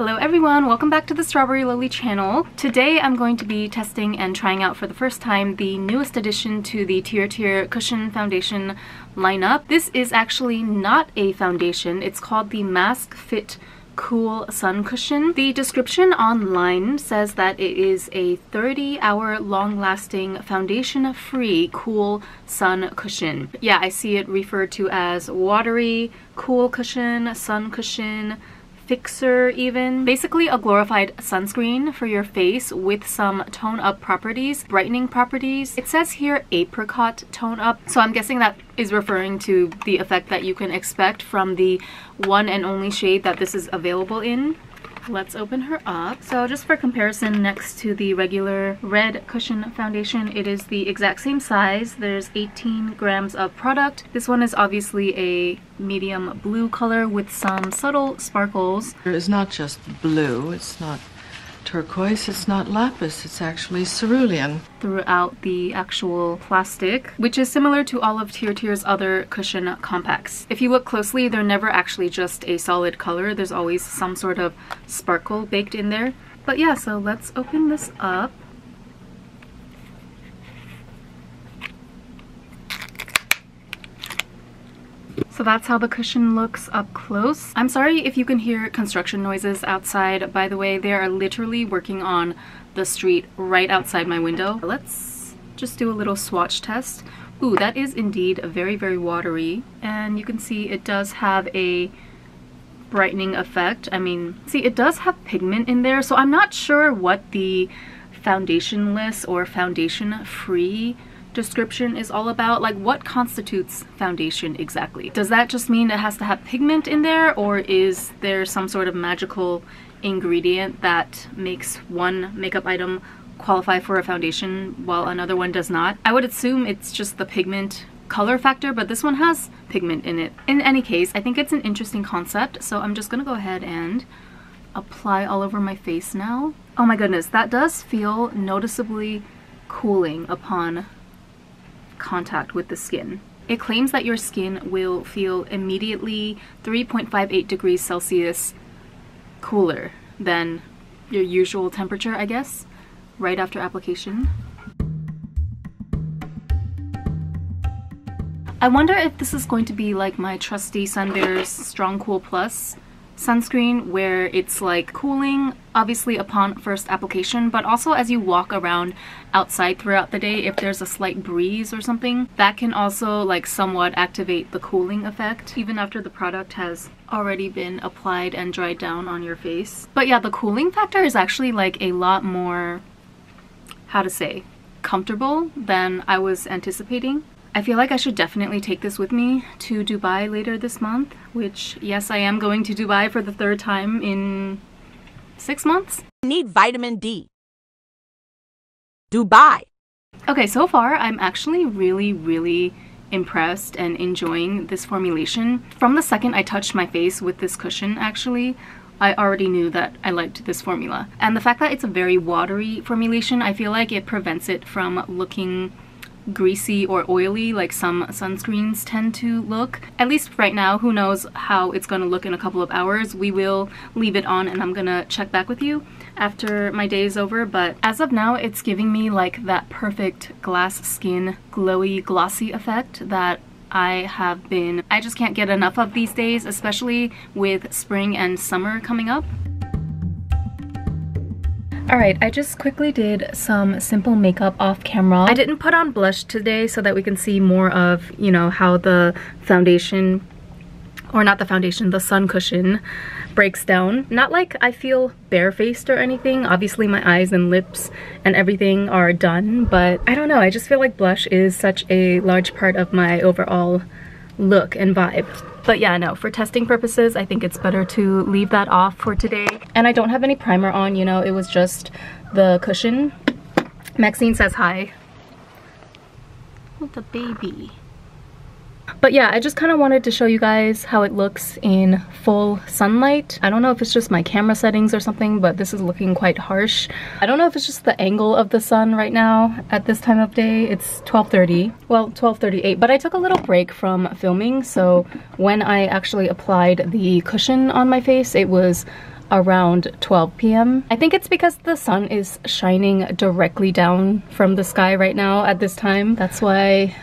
Hello everyone, welcome back to the strawberryloli channel. Today I'm going to be testing and trying out for the first time the newest addition to the TIRTIR cushion foundation lineup. This is actually not a foundation, it's called the Mask Fit Cool Sun Cushion. The description online says that it is a 30-hour long-lasting foundation-free cool sun cushion. Yeah, I see it referred to as watery, cool cushion, sun cushion, fixer even. Basically a glorified sunscreen for your face with some tone up properties, brightening properties. It says here apricot tone up, so I'm guessing that is referring to the effect that you can expect from the one and only shade that this is available in. Let's open her up. So just for comparison, next to the regular red cushion foundation, it is the exact same size. There's 18 grams of product. This one is obviously a medium blue color with some subtle sparkles. It's not just blue, it's not turquoise, it's not lapis, it's actually cerulean. Throughout the actual plastic, which is similar to all of TIRTIR's other cushion compacts. If you look closely, they're never actually just a solid color. There's always some sort of sparkle baked in there. But yeah, so let's open this up. So that's how the cushion looks up close. I'm sorry if you can hear construction noises outside. By the way, they are literally working on the street right outside my window. Let's just do a little swatch test. Ooh, that is indeed very, very watery. And you can see it does have a brightening effect. I mean, see, it does have pigment in there, so I'm not sure what the foundationless or foundation-free description is all about. Like, what constitutes foundation exactly? Does that just mean it has to have pigment in there, or is there some sort of magical ingredient that makes one makeup item qualify for a foundation while another one does not? I would assume it's just the pigment color factor, but this one has pigment in it. In any case, I think it's an interesting concept, so I'm just gonna go ahead and apply all over my face now. Oh my goodness, that does feel noticeably cooling upon contact with the skin. It claims that your skin will feel immediately 3.58 degrees Celsius cooler than your usual temperature, I guess, right after application. I wonder if this is going to be like my trusty Sunbear's Strong Cool Plus sunscreen, where it's like cooling obviously upon first application, but also as you walk around outside throughout the day, if there's a slight breeze or something, that can also like somewhat activate the cooling effect even after the product has already been applied and dried down on your face. But yeah, the cooling factor is actually like a lot more, how to say, comfortable than I was anticipating. I feel like I should definitely take this with me to Dubai later this month, which, yes, I am going to Dubai for the third time in 6 months. Need vitamin D. Dubai. Okay, so far I'm actually really impressed and enjoying this formulation. From the second I touched my face with this cushion, actually, I already knew that I liked this formula. And the fact that it's a very watery formulation, I feel like it prevents it from looking greasy or oily like some sunscreens tend to look. At least right now, who knows how it's gonna look in a couple of hours. We will leave it on and I'm gonna check back with you after my day is over, but as of now it's giving me like that perfect glass skin glowy glossy effect that I just can't get enough of these days, especially with spring and summer coming up. Alright, I just quickly did some simple makeup off camera. I didn't put on blush today so that we can see more of, you know, how the foundation, or not the foundation, the sun cushion breaks down. Not like I feel barefaced or anything. Obviously my eyes and lips and everything are done, but I don't know, I just feel like blush is such a large part of my overall look and vibe. But yeah, no, for testing purposes, I think it's better to leave that off for today. And I don't have any primer on, you know, it was just the cushion. Maxine says hi. What the baby. But yeah, I just kind of wanted to show you guys how it looks in full sunlight. I don't know if it's just my camera settings or something, but this is looking quite harsh. I don't know if it's just the angle of the sun right now at this time of day. It's 12:30, well, 12:38, but I took a little break from filming, so when I actually applied the cushion on my face, it was around 12 p.m. I think it's because the sun is shining directly down from the sky right now at this time. That's why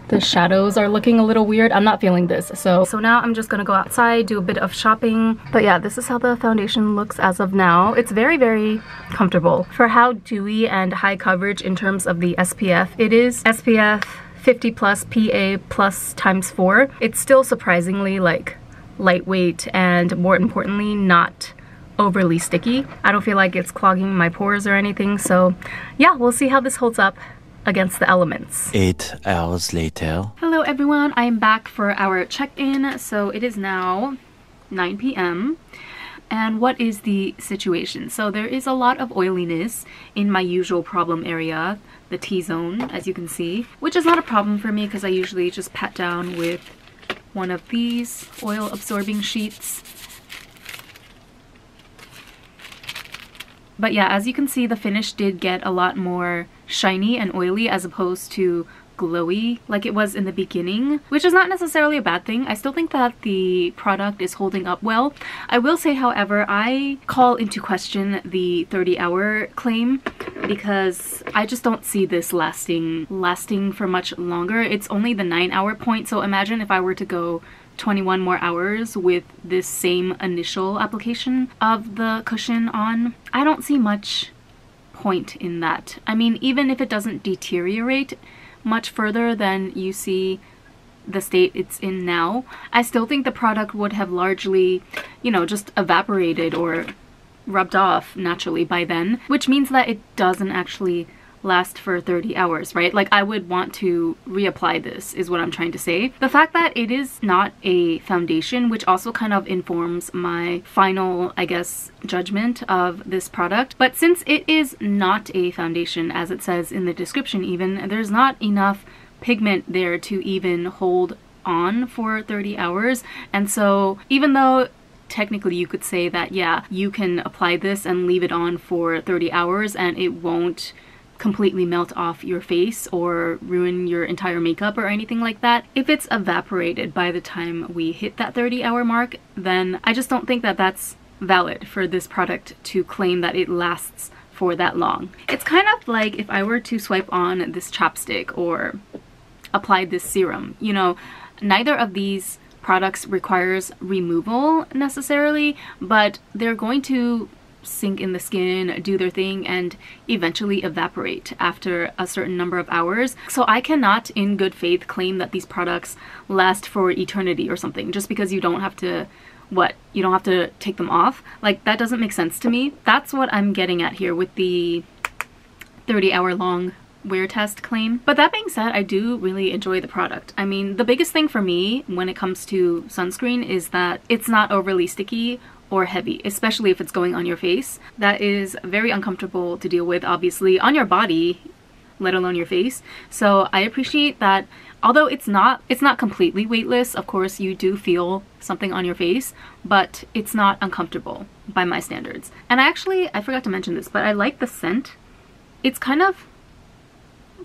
the shadows are looking a little weird. I'm not feeling this. So now I'm just gonna go outside, do a bit of shopping. But yeah, this is how the foundation looks as of now. It's very, very comfortable. For how dewy and high coverage in terms of the SPF, it is SPF 50 plus PA plus times 4. It's still surprisingly like lightweight and more importantly, not overly sticky. I don't feel like it's clogging my pores or anything. So yeah, we'll see how this holds up against the elements. 8 hours later. Hello everyone, I am back for our check-in. So it is now 9 p.m. And what is the situation? So there is a lot of oiliness in my usual problem area, the T-zone, as you can see, which is not a problem for me because I usually just pat down with one of these oil absorbing sheets. But yeah, as you can see, the finish did get a lot more shiny and oily as opposed to glowy like it was in the beginning, which is not necessarily a bad thing. I still think that the product is holding up well. I will say, however, I call into question the 30-hour claim because I just don't see this lasting for much longer. It's only the 9-hour point, so imagine if I were to go 21 more hours with this same initial application of the cushion on. I don't see much point in that. I mean, even if it doesn't deteriorate much further than you see the state it's in now, I still think the product would have largely, you know, just evaporated or rubbed off naturally by then, which means that it doesn't actually last for 30 hours, right? Like, I would want to reapply this is what I'm trying to say. The fact that it is not a foundation, which also kind of informs my final, I guess, judgment of this product. But since it is not a foundation, as it says in the description even, there's not enough pigment there to even hold on for 30 hours. And so even though technically you could say that, yeah, you can apply this and leave it on for 30 hours and it won't completely melt off your face or ruin your entire makeup or anything like that. If it's evaporated by the time we hit that 30-hour mark, then I just don't think that that's valid for this product to claim that it lasts for that long. It's kind of like if I were to swipe on this chapstick or apply this serum. You know, neither of these products requires removal necessarily, but they're going to sink in the skin, do their thing, and eventually evaporate after a certain number of hours. So I cannot in good faith claim that these products last for eternity or something just because you don't have to, you don't have to take them off. Like, that doesn't make sense to me. That's what I'm getting at here with the 30-hour long wear test claim. But that being said, I do really enjoy the product. I mean, the biggest thing for me when it comes to sunscreen is that it's not overly sticky or heavy, especially if it's going on your face. That is very uncomfortable to deal with, obviously, on your body, let alone your face. So I appreciate that. Although it's not completely weightless, of course you do feel something on your face, but it's not uncomfortable by my standards. And I forgot to mention this, but I like the scent. It's kind of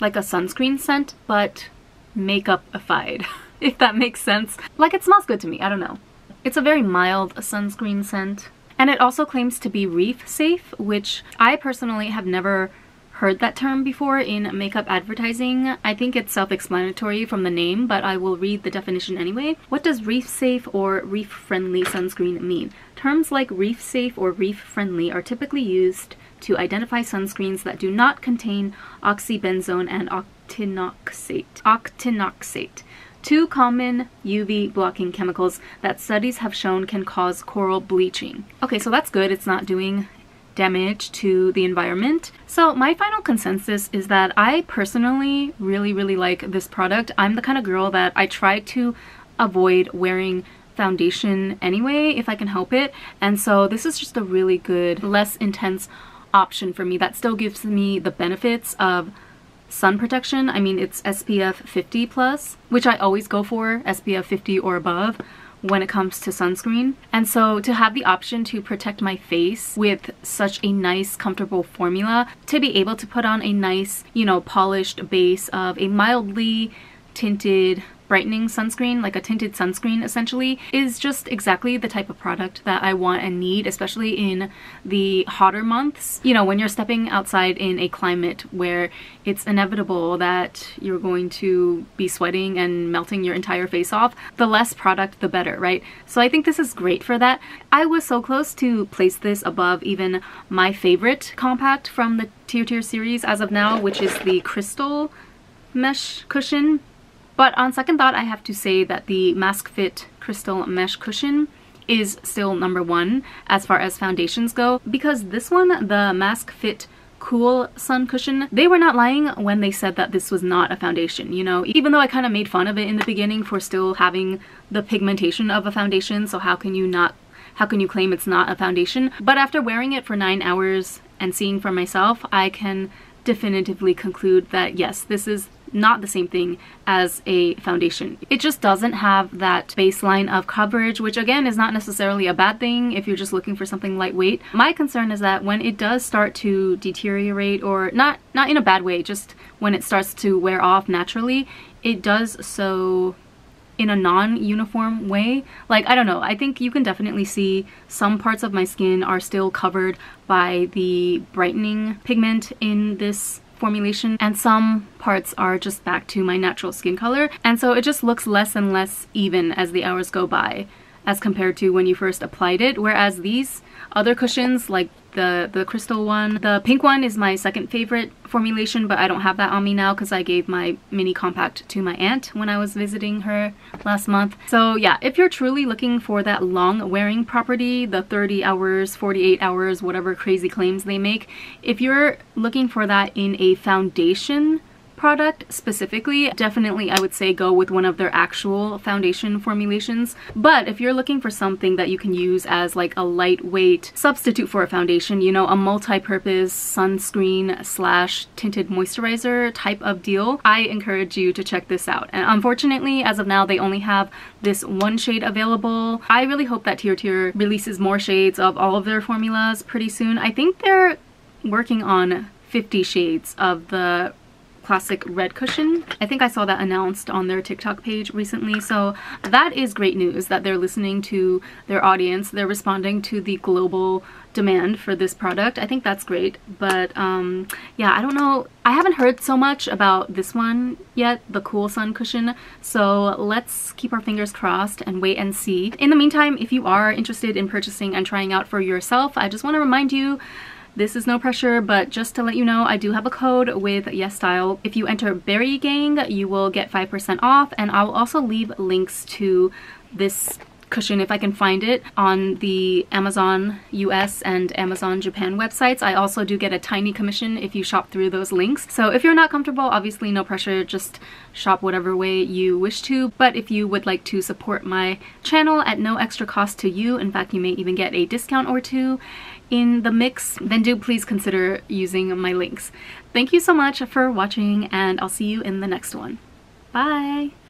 like a sunscreen scent, but makeup-ified, if that makes sense. Like, it smells good to me, I don't know. It's a very mild sunscreen scent. And it also claims to be reef safe, which I personally have never heard that term before in makeup advertising. I think it's self-explanatory from the name, but I will read the definition anyway. What does reef safe or reef friendly sunscreen mean? Terms like reef safe or reef friendly are typically used to identify sunscreens that do not contain oxybenzone and octinoxate, two common UV blocking chemicals that studies have shown can cause coral bleaching. Okay, so that's good. It's not doing damage to the environment. So my final consensus is that I personally really like this product. I'm the kind of girl that I try to avoid wearing foundation anyway if I can help it, and so this is just a really good, less intense option for me that still gives me the benefits of sun protection. I mean, it's SPF 50 plus, which I always go for, SPF 50 or above when it comes to sunscreen. And so to have the option to protect my face with such a nice, comfortable formula, to be able to put on a nice, you know, polished base of a mildly tinted brightening sunscreen, like a tinted sunscreen essentially, is just exactly the type of product that I want and need, especially in the hotter months. You know, when you're stepping outside in a climate where it's inevitable that you're going to be sweating and melting your entire face off, the less product the better, right? So I think this is great for that. I was so close to place this above even my favorite compact from the TIRTIR series as of now, which is the Crystal Mesh Cushion. But on second thought, I have to say that the Mask Fit Crystal Mesh Cushion is still number one as far as foundations go, because this one, the Mask Fit Cool Sun Cushion, they were not lying when they said that this was not a foundation, you know? Even though I kind of made fun of it in the beginning for still having the pigmentation of a foundation, so how can you claim it's not a foundation? But after wearing it for 9 hours and seeing for myself, I can definitively conclude that yes, this is not the same thing as a foundation. It just doesn't have that baseline of coverage, which again is not necessarily a bad thing if you're just looking for something lightweight. My concern is that when it does start to deteriorate, or not in a bad way, just when it starts to wear off naturally, it does so in a non-uniform way. Like, I don't know, I think you can definitely see some parts of my skin are still covered by the brightening pigment in this formulation, and some parts are just back to my natural skin color, and so it just looks less and less even as the hours go by as compared to when you first applied it. Whereas these other cushions, like the crystal one, the pink one is my second favorite formulation, but I don't have that on me now because I gave my mini compact to my aunt when I was visiting her last month. So yeah, if you're truly looking for that long wearing property, the 30 hours, 48 hours, whatever crazy claims they make, if you're looking for that in a foundation product specifically, definitely I would say go with one of their actual foundation formulations. But if you're looking for something that you can use as like a lightweight substitute for a foundation, you know, a multi-purpose sunscreen slash tinted moisturizer type of deal, I encourage you to check this out. And unfortunately, as of now, they only have this one shade available. I really hope that TIRTIR releases more shades of all of their formulas pretty soon. I think they're working on 50 shades of the classic red cushion. I think I saw that announced on their TikTok page recently, so that is great news that they're listening to their audience. They're responding to the global demand for this product. I think that's great, but yeah, I don't know. I haven't heard so much about this one yet, the Cool Sun Cushion, so let's keep our fingers crossed and wait and see. In the meantime, if you are interested in purchasing and trying out for yourself, I just want to remind you, this is no pressure, but just to let you know, I do have a code with YesStyle. If you enter Berry Gang, you will get 5% off, and I'll also leave links to this cushion, if I can find it, on the Amazon US and Amazon Japan websites. I also do get a tiny commission if you shop through those links. So if you're not comfortable, obviously no pressure, just shop whatever way you wish to. But if you would like to support my channel at no extra cost to you, in fact you may even get a discount or two in the mix, then do please consider using my links. Thank you so much for watching, and I'll see you in the next one. Bye!